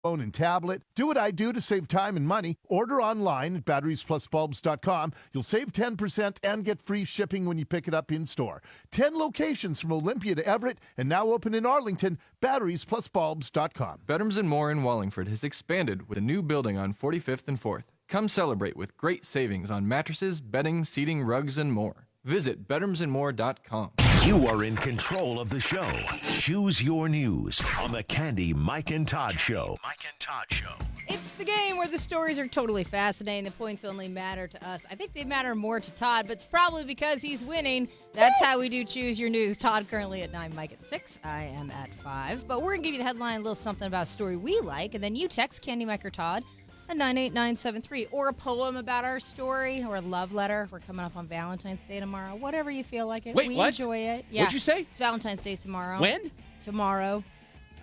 phone and tablet. Do what I do to save time and money. Order online at batteriesplusbulbs.com. You'll save 10% and get free shipping when you pick it up in store. 10 locations from Olympia to Everett and now open in Arlington. Batteriesplusbulbs.com. Bedrooms and More in Wallingford has expanded with a new building on 45th and 4th. Come celebrate with great savings on mattresses, bedding, seating, rugs, and more. Visit bedroomsandmore.com. You are in control of the show. Choose your news on the Candy, Mike, and Todd Show. Mike and Todd Show. It's the game where the stories are totally fascinating. The points only matter to us. I think they matter more to Todd, but it's probably because he's winning. That's how we do Choose Your News. Todd currently at 9, Mike at 6. I am at 5. But we're going to give you the headline, a little something about a story we like, and then you text Candy, Mike, or Todd at 98973, or a poem about our story, or a love letter. We're coming up on Valentine's Day tomorrow. Whatever you feel like it. Wait, we what? enjoy it. Yeah. What'd you say? It's Valentine's Day tomorrow. When? Tomorrow.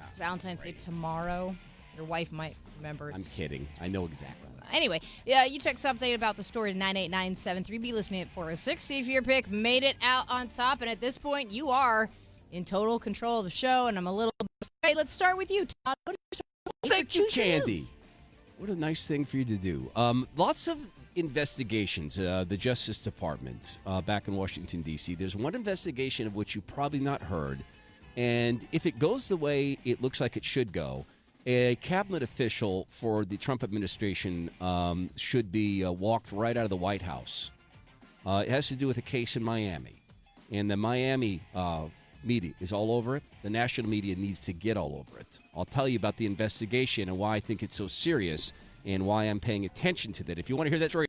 It's Valentine's Day tomorrow. Your wife might remember. I'm kidding. I know exactly. Anyway, yeah, you text something about the story to 98973. Be listening at 406. See if your pick made it out on top. And at this point, you are in total control of the show, and I'm a little bit afraid. Let's start with you, Todd. What are your Thank you, Candy. What a nice thing for you to do. Lots of investigations. The Justice Department back in Washington, D.C. There's one investigation of which you probably not heard. And if it goes the way it looks like it should go, a cabinet official for the Trump administration should be walked right out of the White House. It has to do with a case in Miami. And the Miami media is all over it. The national media needs to get all over it. I'll tell you about the investigation and why I think it's so serious and why I'm paying attention to that. If you want to hear that story,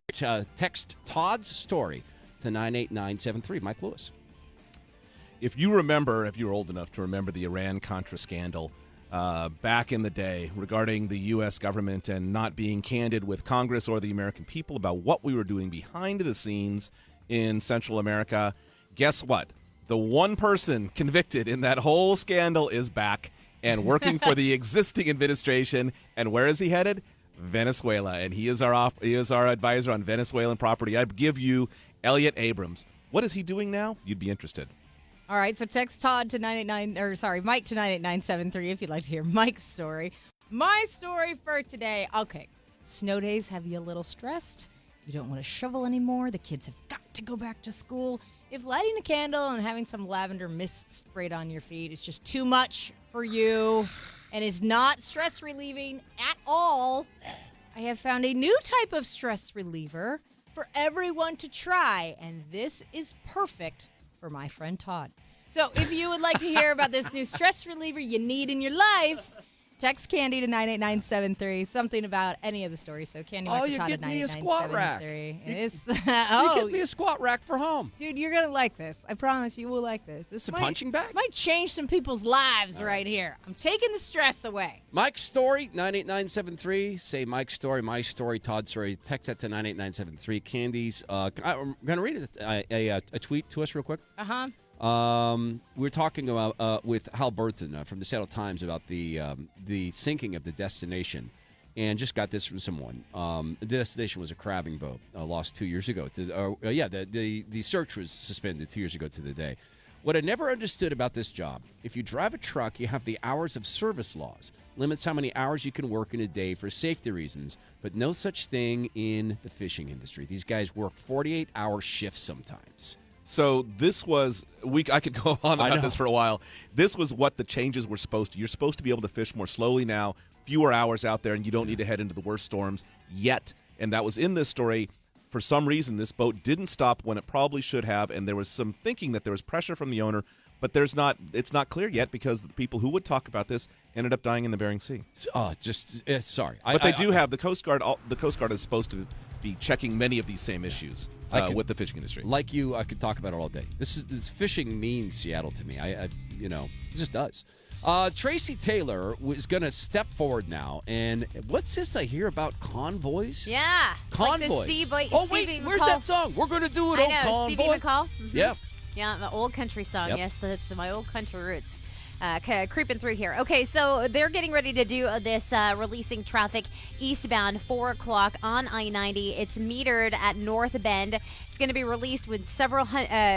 text Todd's story to 98973. Mike Lewis. If you remember, if you're old enough to remember the Iran-Contra scandal back in the day regarding the U.S. government and not being candid with Congress or the American people about what we were doing behind the scenes in Central America, guess what? The one person convicted in that whole scandal is back and working for the existing administration. And where is he headed? Venezuela. And he is our advisor on Venezuelan property. I give you Elliot Abrams. What is he doing now? You'd be interested. All right, so text Todd to Mike to 98973 if you'd like to hear Mike's story. My story for today. Okay, snow days have you a little stressed. You don't want to shovel anymore. The kids have got to go back to school. If lighting a candle and having some lavender mist sprayed on your feet is just too much for you and is not stress relieving at all, I have found a new type of stress reliever for everyone to try, and this is perfect for my friend Todd. So if you would like to hear about this new stress reliever you need in your life, text Candy to 98973. Something about any of the stories. So Candy, you're getting me a squat rack. You get me a squat rack for home. Dude, you're going to like this. I promise you will like this. It's a punching bag? This might change some people's lives right here. I'm taking the stress away. Mike's story, 98973. Say Mike's story, my story, Todd's story. Text that to 98973. Candy's. I'm going to read a tweet to us real quick. Uh-huh. We're talking about with Hal Burton from the Seattle Times about the sinking of the Destination, and just got this from someone. The Destination was a crabbing boat lost 2 years ago. The search was suspended 2 years ago to the day. What I never understood about this job: if you drive a truck, you have the hours of service laws, limits how many hours you can work in a day for safety reasons, but no such thing in the fishing industry. These guys work 48-hour shifts sometimes. So this was I could go on about this for a while. This was what the changes were supposed to. You're supposed to be able to fish more slowly now, fewer hours out there, and you don't need to head into the worst storms yet. And that was in this story. For some reason, this boat didn't stop when it probably should have, and there was some thinking that there was pressure from the owner, but it's not clear yet because the people who would talk about this ended up dying in the Bering Sea. Sorry. But they do have the Coast Guard. The Coast Guard is supposed to be checking many of these same issues with the fishing industry. Like you, I could talk about it all day. This fishing means Seattle to me. it just does. Tracy Taylor was going to step forward now, and what's this I hear about convoys? Yeah, convoys. Like where's that song? We're going to do it. I know, Stevie McCall. Mm-hmm. Yeah. Yeah, the old country song. Yep. Yes, that's my old country roots. Creeping through here. Okay, so they're getting ready to do this releasing traffic eastbound 4 o'clock on I-90. It's metered at North Bend. It's going to be released with several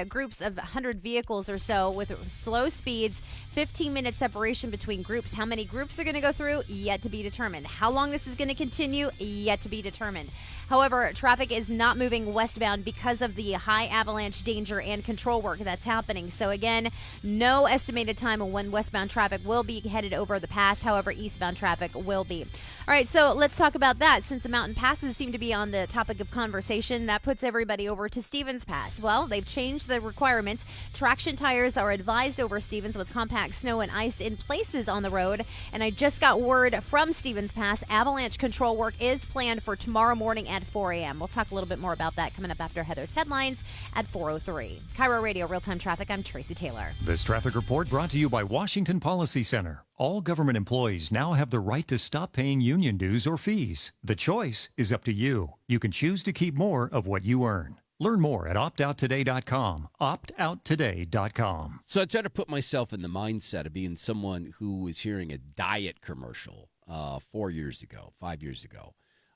groups of 100 vehicles or so with slow speeds, 15-minute separation between groups. How many groups are going to go through? Yet to be determined. How long this is going to continue? Yet to be determined. However, traffic is not moving westbound because of the high avalanche danger and control work that's happening. So again, no estimated time of when westbound traffic will be headed over the pass. However, eastbound traffic will be. All right, so let's talk about that. Since the mountain passes seem to be on the topic of conversation, that puts everybody over to Stevens Pass. Well, they've changed the requirements. Traction tires are advised over Stevens with compact snow and ice in places on the road. And I just got word from Stevens Pass, avalanche control work is planned for tomorrow morning at 4 a.m. We'll talk a little bit more about that coming up after Heather's headlines at 4:03. KIRO Radio, real-time traffic. I'm Tracy Taylor. This traffic report brought to you by Washington Policy Center. All government employees now have the right to stop paying union dues or fees. The choice is up to you. You can choose to keep more of what you earn. Learn more at optouttoday.com. Optouttoday.com. So I try to put myself in the mindset of being someone who was hearing a diet commercial 5 years ago.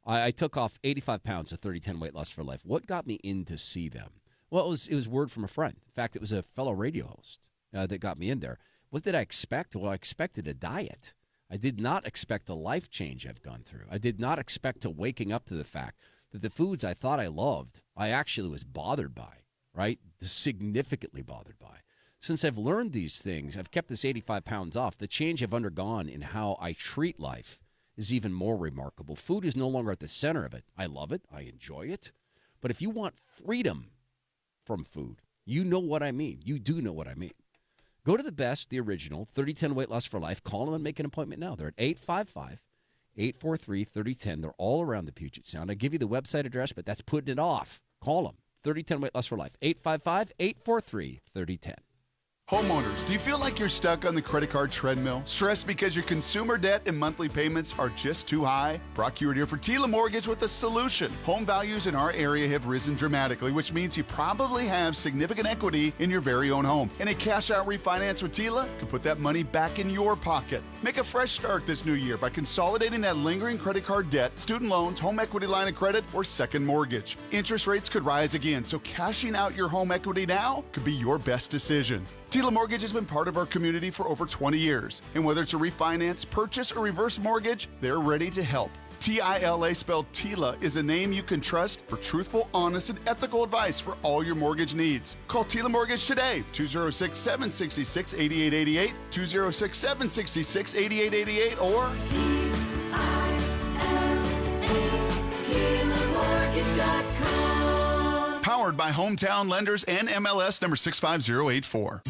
I took off 85 pounds of 30-10 weight loss for life. What got me in to see them? Well, it was word from a friend. In fact, it was a fellow radio host that got me in there. What did I expect? Well, I expected a diet. I did not expect the life change I've gone through. I did not expect to waking up to the fact that the foods I thought I loved, I actually was bothered by, right? Significantly bothered by. Since I've learned these things, I've kept this 85 pounds off. The change I've undergone in how I treat life is even more remarkable. Food is no longer at the center of it. I love it. I enjoy it. But if you want freedom from food, you know what I mean. You do know what I mean. Go to the best, the original, 3010 Weight Loss for Life. Call them and make an appointment now. They're at 855-843-3010. They're all around the Puget Sound. I give you the website address, but that's putting it off. Call them. 3010 Weight Loss for Life. 855-843-3010. Homeowners, do you feel like you're stuck on the credit card treadmill? Stressed because your consumer debt and monthly payments are just too high? Brock Hewitt here for Tila Mortgage with a solution. Home values in our area have risen dramatically, which means you probably have significant equity in your very own home. And a cash-out refinance with Tila can put that money back in your pocket. Make a fresh start this new year by consolidating that lingering credit card debt, student loans, home equity line of credit, or second mortgage. Interest rates could rise again, so cashing out your home equity now could be your best decision. Tila Mortgage has been part of our community for over 20 years. And whether it's a refinance, purchase, or reverse mortgage, they're ready to help. Tila, spelled Tila, is a name you can trust for truthful, honest, and ethical advice for all your mortgage needs. Call Tila Mortgage today, 206-766-8888, 206-766-8888, or TilaMortgage.com. Powered by Hometown Lenders and MLS number 65084.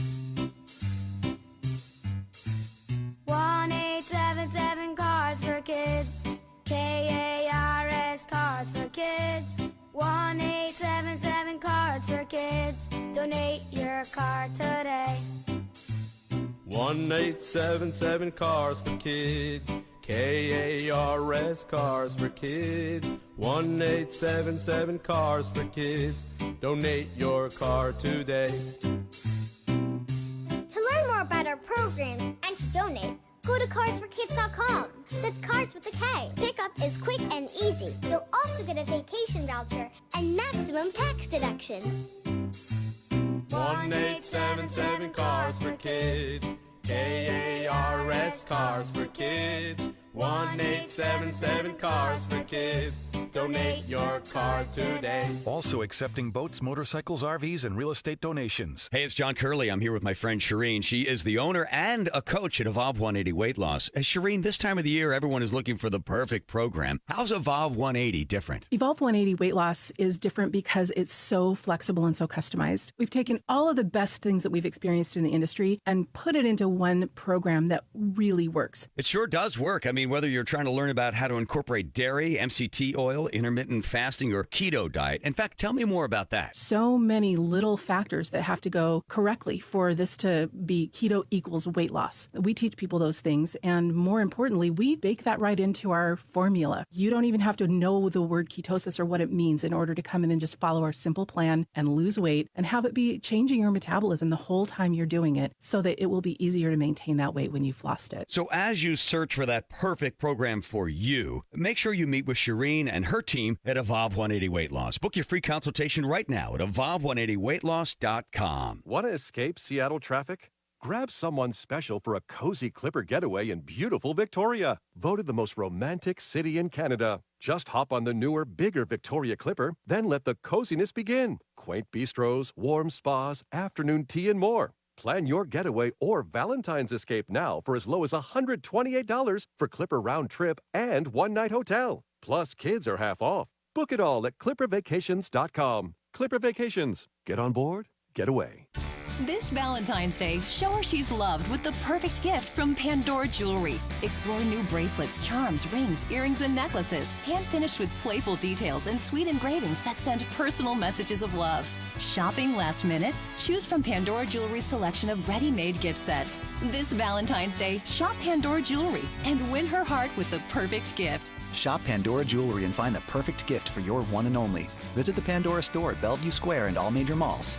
1-877 Cards for Kids. KARS Cards for Kids. 1-877 Cards for Kids. Donate your card today. 1-877 Cars for Kids. KARS Cars for Kids. 1-877 Cars for Kids. Donate your car today. To learn more about our programs and to donate, go to carsforkids.com. That's Cars with a K. Pickup is quick and easy. You'll also get a vacation voucher and maximum tax deduction. 1-877 Cars for Kids. KARS Cars for Kids. 1-877 Cars for Kids. Donate your car today. Also accepting boats, motorcycles, RVs, and real estate donations. Hey, it's John Curley. I'm here with my friend Shireen. She is the owner and a coach at Evolve 180 Weight Loss. Shireen, this time of the year, everyone is looking for the perfect program. How's Evolve 180 different? Evolve 180 Weight Loss is different because it's so flexible and so customized. We've taken all of the best things that we've experienced in the industry and put it into one program that really works. It sure does work. I mean, whether you're trying to learn about how to incorporate dairy, MCT oil, intermittent fasting, or keto diet. In fact, tell me more about that. So many little factors that have to go correctly for this to be keto equals weight loss. We teach people those things, and more importantly, we bake that right into our formula. You don't even have to know the word ketosis or what it means in order to come in and just follow our simple plan and lose weight and have it be changing your metabolism the whole time you're doing it so that it will be easier to maintain that weight when you've lost it. So as you search for that perfect program for you, make sure you meet with Shireen and her her team at Evolve 180 Weight Loss. Book your free consultation right now at evolve180weightloss.com. Want to escape Seattle traffic? Grab someone special for a cozy Clipper getaway in beautiful Victoria. Voted the most romantic city in Canada. Just hop on the newer, bigger Victoria Clipper, then let the coziness begin. Quaint bistros, warm spas, afternoon tea, and more. Plan your getaway or Valentine's escape now for as low as $128 for Clipper round trip and one-night hotel. Plus, kids are half off. Book it all at clippervacations.com. Clipper Vacations. Get on board, get away. This Valentine's Day, show her she's loved with the perfect gift from Pandora Jewelry. Explore new bracelets, charms, rings, earrings, and necklaces, hand-finished with playful details and sweet engravings that send personal messages of love. Shopping last minute? Choose from Pandora Jewelry's selection of ready-made gift sets. This Valentine's Day, shop Pandora Jewelry and win her heart with the perfect gift. Shop Pandora Jewelry and find the perfect gift for your one and only. Visit the Pandora store at Bellevue Square and all major malls.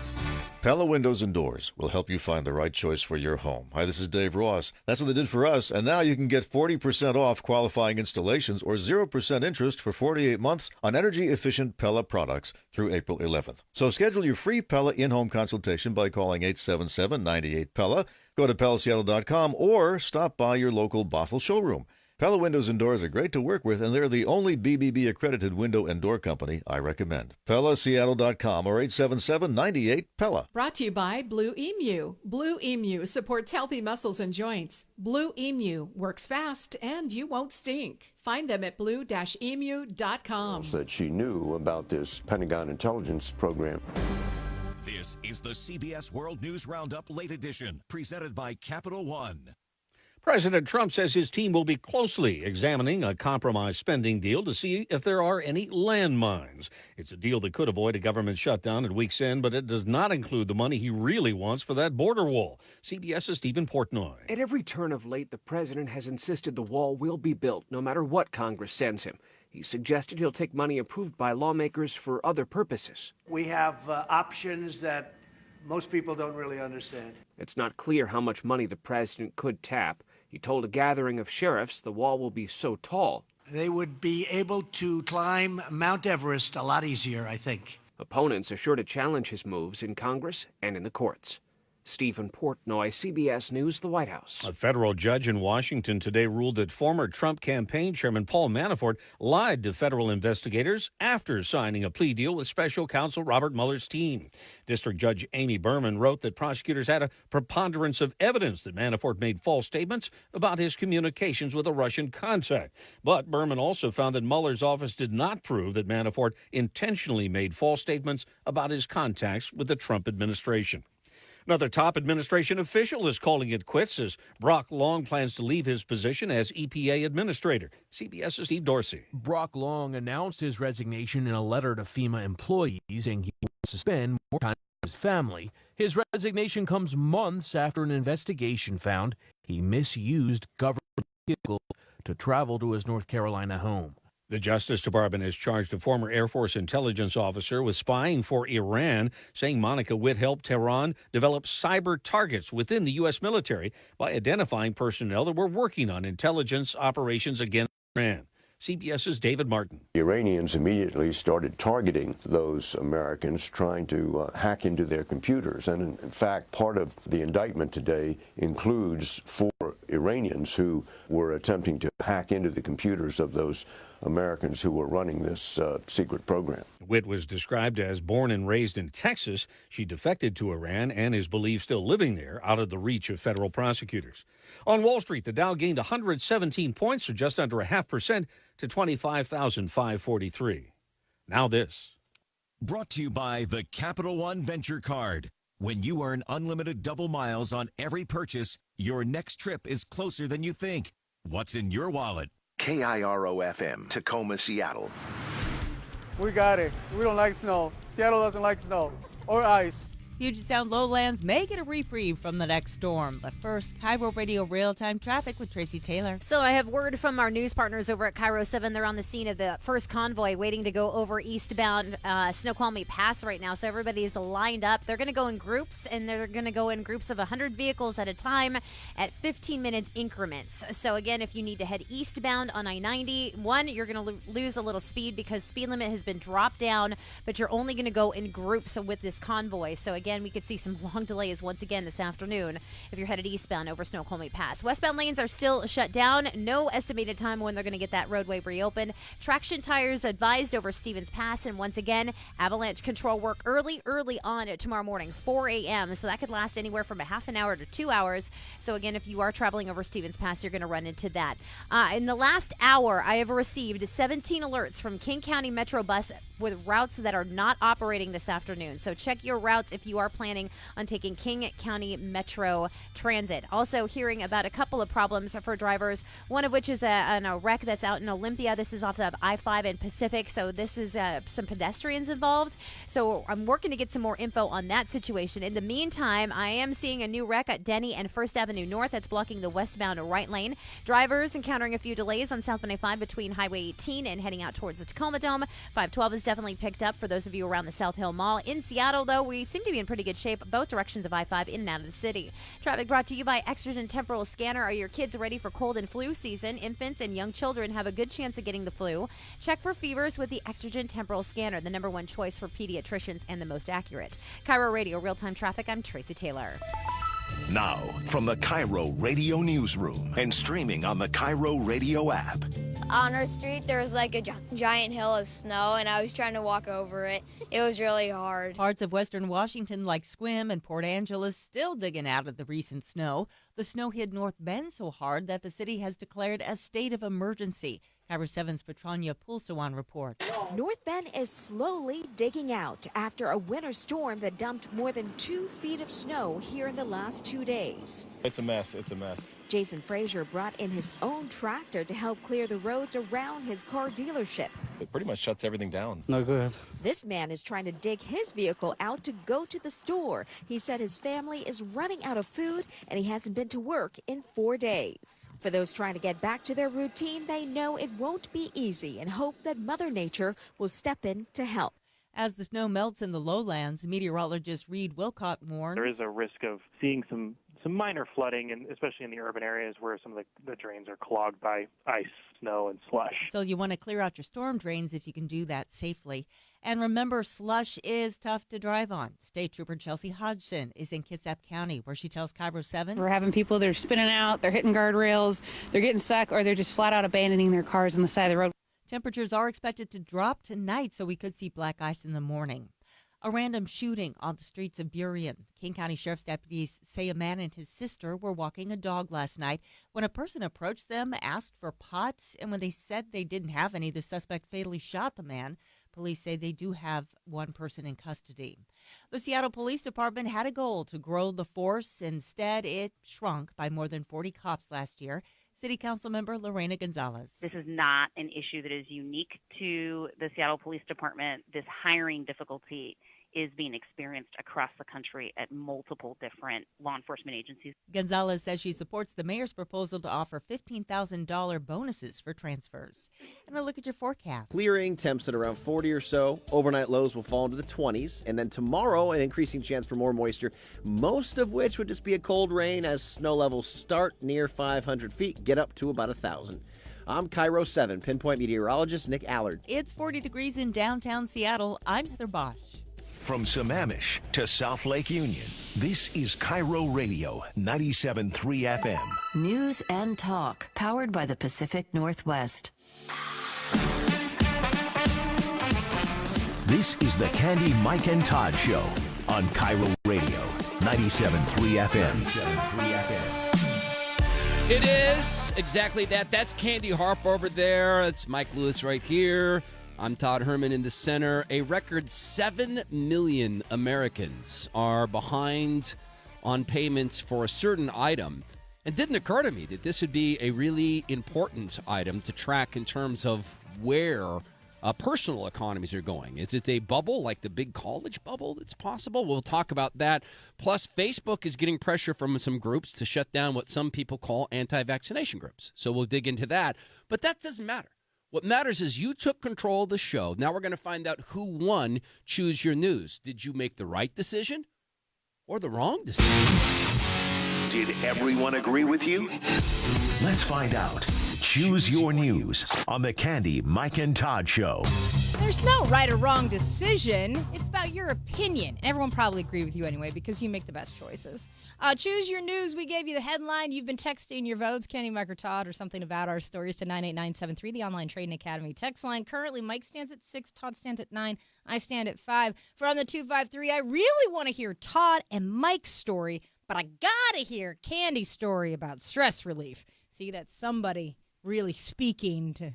Pella Windows and Doors will help you find the right choice for your home. Hi, this is Dave Ross. That's what they did for us, and now you can get 40% off qualifying installations or 0% interest for 48 months on energy-efficient Pella products through April 11th. So schedule your free Pella in-home consultation by calling 877-98-PELLA, go to PellaSeattle.com, or stop by your local Bothell showroom. Pella Windows and Doors are great to work with, and they're the only BBB-accredited window and door company I recommend. PellaSeattle.com or 877-98-PELLA. Brought to you by Blue Emu. Blue Emu supports healthy muscles and joints. Blue Emu works fast and you won't stink. Find them at blue-emu.com. That she knew about this Pentagon intelligence program. This is the CBS World News Roundup Late Edition, presented by Capital One. President Trump says his team will be closely examining a compromise spending deal to see if there are any landmines. It's a deal that could avoid a government shutdown at week's end, but it does not include the money he really wants for that border wall. CBS's Stephen Portnoy. At every turn of late, the president has insisted the wall will be built, no matter what Congress sends him. He suggested he'll take money approved by lawmakers for other purposes. We have options that most people don't really understand. It's not clear how much money the president could tap. He told a gathering of sheriffs the wall will be so tall. They would be able to climb Mount Everest a lot easier, I think. Opponents are sure to challenge his moves in Congress and in the courts. Stephen Portnoy, CBS News, the White House. A federal judge in Washington today ruled that former Trump campaign chairman Paul Manafort lied to federal investigators after signing a plea deal with special counsel Robert Mueller's team. District Judge Amy Berman wrote that prosecutors had a preponderance of evidence that Manafort made false statements about his communications with a Russian contact. But Berman also found that Mueller's office did not prove that Manafort intentionally made false statements about his contacts with the Trump administration. Another top administration official is calling it quits as Brock Long plans to leave his position as EPA administrator. CBS's Steve Dorsey. Brock Long announced his resignation in a letter to FEMA employees, saying he wants to spend more time with his family. His resignation comes months after an investigation found he misused government vehicles to travel to his North Carolina home. The Justice Department has charged a former Air Force intelligence officer with spying for Iran, saying Monica Witt helped Tehran develop cyber targets within the U.S. military by identifying personnel that were working on intelligence operations against Iran. CBS's David Martin. The Iranians immediately started targeting those Americans, trying to hack into their computers. And in fact, part of the indictment today includes 4 Iranians who were attempting to hack into the computers of those Americans who were running this secret program. Witt was described as born and raised in Texas. She defected to Iran and is believed still living there, out of the reach of federal prosecutors. On Wall Street, the Dow gained 117 points, or just under 0.5%, to 25,543. Now this. Brought to you by the Capital One Venture Card. When you earn unlimited double miles on every purchase, your next trip is closer than you think. What's in your wallet? KIRO-FM, Tacoma, Seattle. We got it. We don't like snow. Seattle doesn't like snow or ice. Puget Sound lowlands may get a reprieve from the next storm. But first, KIRO Radio real-time traffic with Tracy Taylor. So I have word from our news partners over at KIRO 7. They're on the scene of the first convoy waiting to go over eastbound Snoqualmie Pass right now. So everybody's lined up. They're going to go in groups, and they're going to go in groups of 100 vehicles at a time at 15-minute increments. So again, if you need to head eastbound on I-90, you're going to lose a little speed because speed limit has been dropped down, but you're only going to go in groups with this convoy. So again, we could see some long delays once again this afternoon if you're headed eastbound over Snoqualmie Pass. Westbound lanes are still shut down. No estimated time when they're going to get that roadway reopened. Traction tires advised over Stevens Pass. And once again, avalanche control work early on tomorrow morning, 4 a.m. So that could last anywhere from a half an hour to 2 hours. So again, if you are traveling over Stevens Pass, you're going to run into that. In the last hour, I have received 17 alerts from King County Metro Bus with routes that are not operating this afternoon. So check your routes if you are planning on taking King County Metro Transit. Also hearing about a couple of problems for drivers, one of which is a wreck that's out in Olympia. This is off of I-5 and Pacific, so this is some pedestrians involved. So I'm working to get some more info on that situation. In the meantime, I am seeing a new wreck at Denny and First Avenue North that's blocking the westbound right lane. Drivers encountering a few delays on South 95 between Highway 18 and heading out towards the Tacoma Dome. 512 is definitely picked up for those of you around the South Hill Mall. In Seattle, though, we seem to be in pretty good shape both directions of I-5 in and out of the city. Traffic brought to you by Exergen Temporal Scanner. Are your kids ready for cold and flu season? Infants and young children have a good chance of getting the flu. Check for fevers with the Exergen Temporal Scanner, the #1 choice for pediatricians and the most accurate. KIRO Radio Real-Time Traffic, I'm Tracy Taylor. Now, from the KIRO Radio Newsroom and streaming on the KIRO Radio app. On our street, there was like a giant hill of snow, and I was trying to walk over it. It was really hard. Parts of western Washington, like Sequim and Port Angeles, still digging out of the recent snow. The snow hit North Bend so hard that the city has declared a state of emergency. KIRO 7's Petrania Pulsawan reports. North Bend is slowly digging out after a winter storm that dumped more than 2 feet of snow here in the last 2 days. It's a mess. It's a mess. Jason Frazier brought in his own tractor to help clear the roads around his car dealership. It pretty much shuts everything down. No good. This man is trying to dig his vehicle out to go to the store. He said his family is running out of food and he hasn't been to work in 4 days. For those trying to get back to their routine, they know it won't be easy and hope that Mother Nature will step in to help. As the snow melts in the lowlands, meteorologist Reed Wilcott warns there is a risk of seeing some minor flooding, and especially in the urban areas where some of the drains are clogged by ice, snow, and slush. So you want to clear out your storm drains if you can do that safely. And remember, slush is tough to drive on. State Trooper Chelsea Hodgson is in Kitsap County, where she tells KIRO 7. We're having people that are spinning out, they're hitting guardrails, they're getting stuck, or they're just flat out abandoning their cars on the side of the road. Temperatures are expected to drop tonight, so we could see black ice in the morning. A random shooting on the streets of Burien. King County Sheriff's deputies say a man and his sister were walking a dog last night when a person approached them, asked for pot, and when they said they didn't have any, the suspect fatally shot the man. Police say they do have one person in custody. The Seattle Police Department had a goal to grow the force. Instead, it shrunk by more than 40 cops last year. City Council member Lorena Gonzalez. This is not an issue that is unique to the Seattle Police Department. This hiring difficulty is being experienced across the country at multiple different law enforcement agencies. Gonzalez says she supports the mayor's proposal to offer $15,000 bonuses for transfers. And a look at your forecast. Clearing, temps at around 40 or so. Overnight lows will fall into the 20s. And then tomorrow, an increasing chance for more moisture, most of which would just be a cold rain as snow levels start near 500 feet, get up to about 1,000. I'm KIRO 7 Pinpoint meteorologist Nick Allard. It's 40 degrees in downtown Seattle. I'm Heather Bosch. From Sammamish to South Lake Union, this is KIRO Radio 97.3 FM. News and talk, powered by the Pacific Northwest. This is the Candy, Mike, and Todd Show on KIRO Radio 97.3 FM. It is exactly that. That's Candy Harper over there. It's Mike Lewis right here. I'm Todd Herman in the center. A record 7 million Americans are behind on payments for a certain item. It didn't occur to me that this would be a really important item to track in terms of where personal economies are going. Is it a bubble like the big college bubble that's possible? We'll talk about that. Plus, Facebook is getting pressure from some groups to shut down what some people call anti-vaccination groups. So we'll dig into that. But that doesn't matter. What matters is you took control of the show. Now we're going to find out who won Choose Your News. Did you make the right decision or the wrong decision? Did everyone agree with you? Let's find out. Choose Your News on the Candy, Mike, and Todd Show. There's no right or wrong decision. It's about your opinion. Everyone probably agreed with you anyway because you make the best choices. Choose Your News. We gave you the headline. You've been texting your votes, Candy, Mike, or Todd, or something about our stories to 98973, the Online Trading Academy text line. Currently, Mike stands at 6, Todd stands at 9, I stand at 5. From the 253, I really want to hear Todd and Mike's story, but I gotta hear Candy's story about stress relief. See, that's somebody really speaking to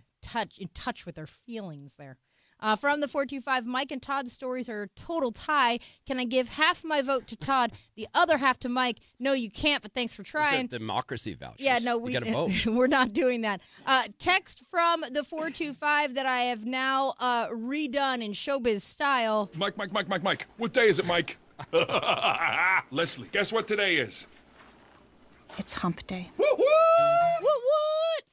in touch with their feelings there. From the 425, Mike and Todd's stories are a total tie. Can I give half my vote to Todd, the other half to Mike? No, you can't, but thanks for trying. It's a democracy voucher. Yeah, no, we got to vote. We're not doing that. Text from the 425 that I have now redone in showbiz style. Mike. What day is it, Mike? Leslie, guess what today is? It's hump day. What?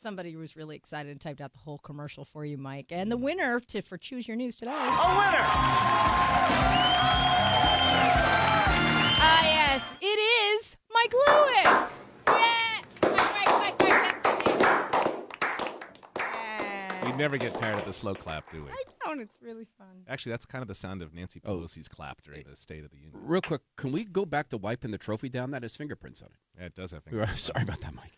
Somebody was really excited and typed out the whole commercial for you, Mike. And the winner for Choose Your News today. Yes, it is Mike Lewis. Yeah. Mike. We never get tired of the slow clap, do we? I don't. It's really fun. Actually, that's kind of the sound of Nancy Pelosi's clap during the State of the Union. Real quick, can we go back to wiping the trophy down? That has fingerprints on it. Yeah, it does have fingerprints. Sorry about that, Mike.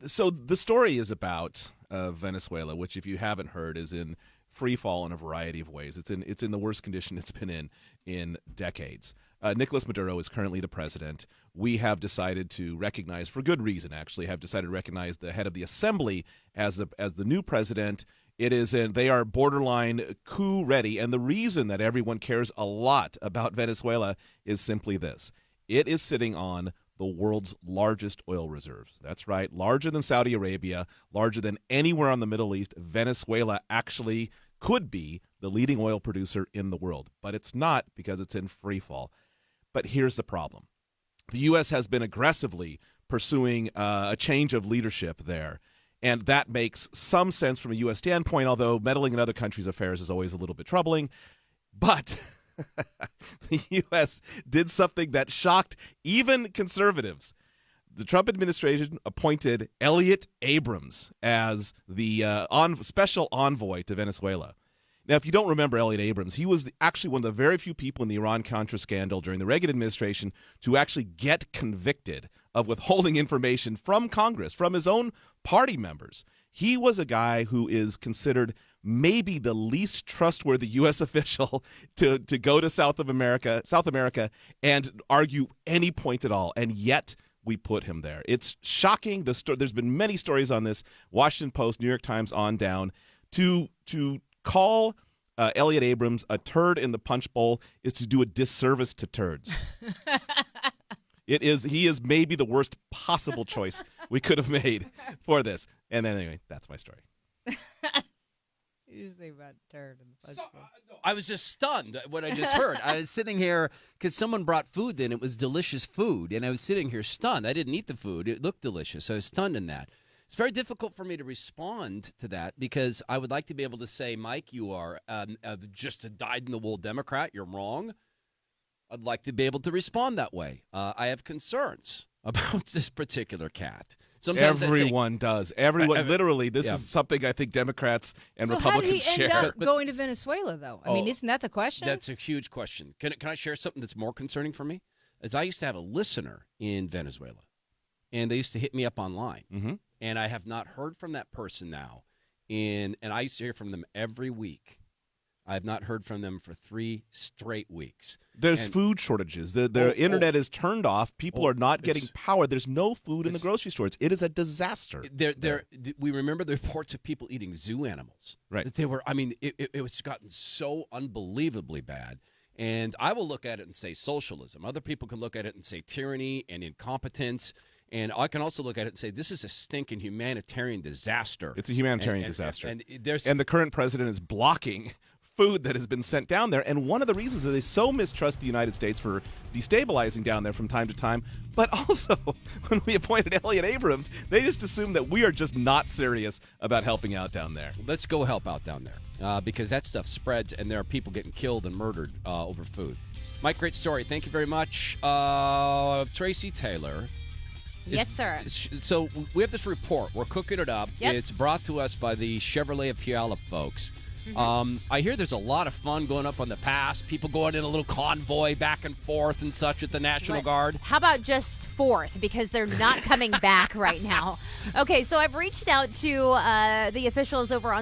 So the story is about Venezuela, which, if you haven't heard, is in free fall in a variety of ways. It's in the worst condition it's been in decades. Nicolas Maduro is currently the president. We have decided to recognize, for good reason, actually, recognize the head of the assembly as the new president. They are borderline coup ready, and the reason that everyone cares a lot about Venezuela is simply this: it is sitting on the world's largest oil reserves. That's right, larger than Saudi Arabia, larger than anywhere on the Middle East. Venezuela actually could be the leading oil producer in the world, but it's not because it's in free fall. But here's the problem. The U.S. has been aggressively pursuing a change of leadership there, and that makes some sense from a U.S. standpoint, although meddling in other countries' affairs is always a little bit troubling. But the U.S. did something that shocked even conservatives. The Trump administration appointed Elliott Abrams as the special envoy to Venezuela. Now, if you don't remember Elliott Abrams, he was actually one of the very few people in the Iran-Contra scandal during the Reagan administration to actually get convicted of withholding information from Congress, from his own party members. He was a guy who is considered maybe the least trustworthy U.S. official to go to South America and argue any point at all, and yet we put him there. It's shocking. There's been many stories on this, Washington Post, New York Times, on down. To call Elliott Abrams a turd in the punch bowl is to do a disservice to turds. He is maybe the worst possible choice we could have made for this. And then anyway, that's my story. You just think about turd in the punch bowl. I was just stunned at what I just heard. I was sitting here because someone brought food in. It was delicious food, and I was sitting here stunned. I didn't eat the food. It looked delicious. I was stunned in that. It's very difficult for me to respond to that because I would like to be able to say, Mike, you are just a dyed-in-the-wool Democrat. You're wrong. I'd like to be able to respond that way. I have concerns about this particular cat. Sometimes everyone does. Everyone, literally, this is something I think Democrats and Republicans share. How did he end up going to Venezuela, though? I mean, isn't that the question? That's a huge question. Can I share something that's more concerning for me? As I used to have a listener in Venezuela, and they used to hit me up online. Mm-hmm. And I have not heard from that person now. And I used to hear from them every week. I have not heard from them for 3 straight weeks. There's food shortages. The internet is turned off. People are not getting power. There's no food in the grocery stores. It is a disaster. We remember the reports of people eating zoo animals. Right. That they were. I mean, it was gotten so unbelievably bad. And I will look at it and say socialism. Other people can look at it and say tyranny and incompetence. And I can also look at it and say, this is a stinking humanitarian disaster. It's a humanitarian disaster. And the current president is blocking food that has been sent down there. And one of the reasons is they so mistrust the United States for destabilizing down there from time to time. But also, when we appointed Elliot Abrams, they just assumed that we are just not serious about helping out down there. Let's go help out down there because that stuff spreads and there are people getting killed and murdered over food. Mike, great story. Thank you very much. Tracy Taylor. Yes, sir. So we have this report. We're cooking it up. Yep. It's brought to us by the Chevrolet of Puyallup folks. I hear there's a lot of fun going up on the pass. People going in a little convoy back and forth and such with the National Guard. How about just 4th? Because they're not coming back right now. Okay, so I've reached out to the officials over on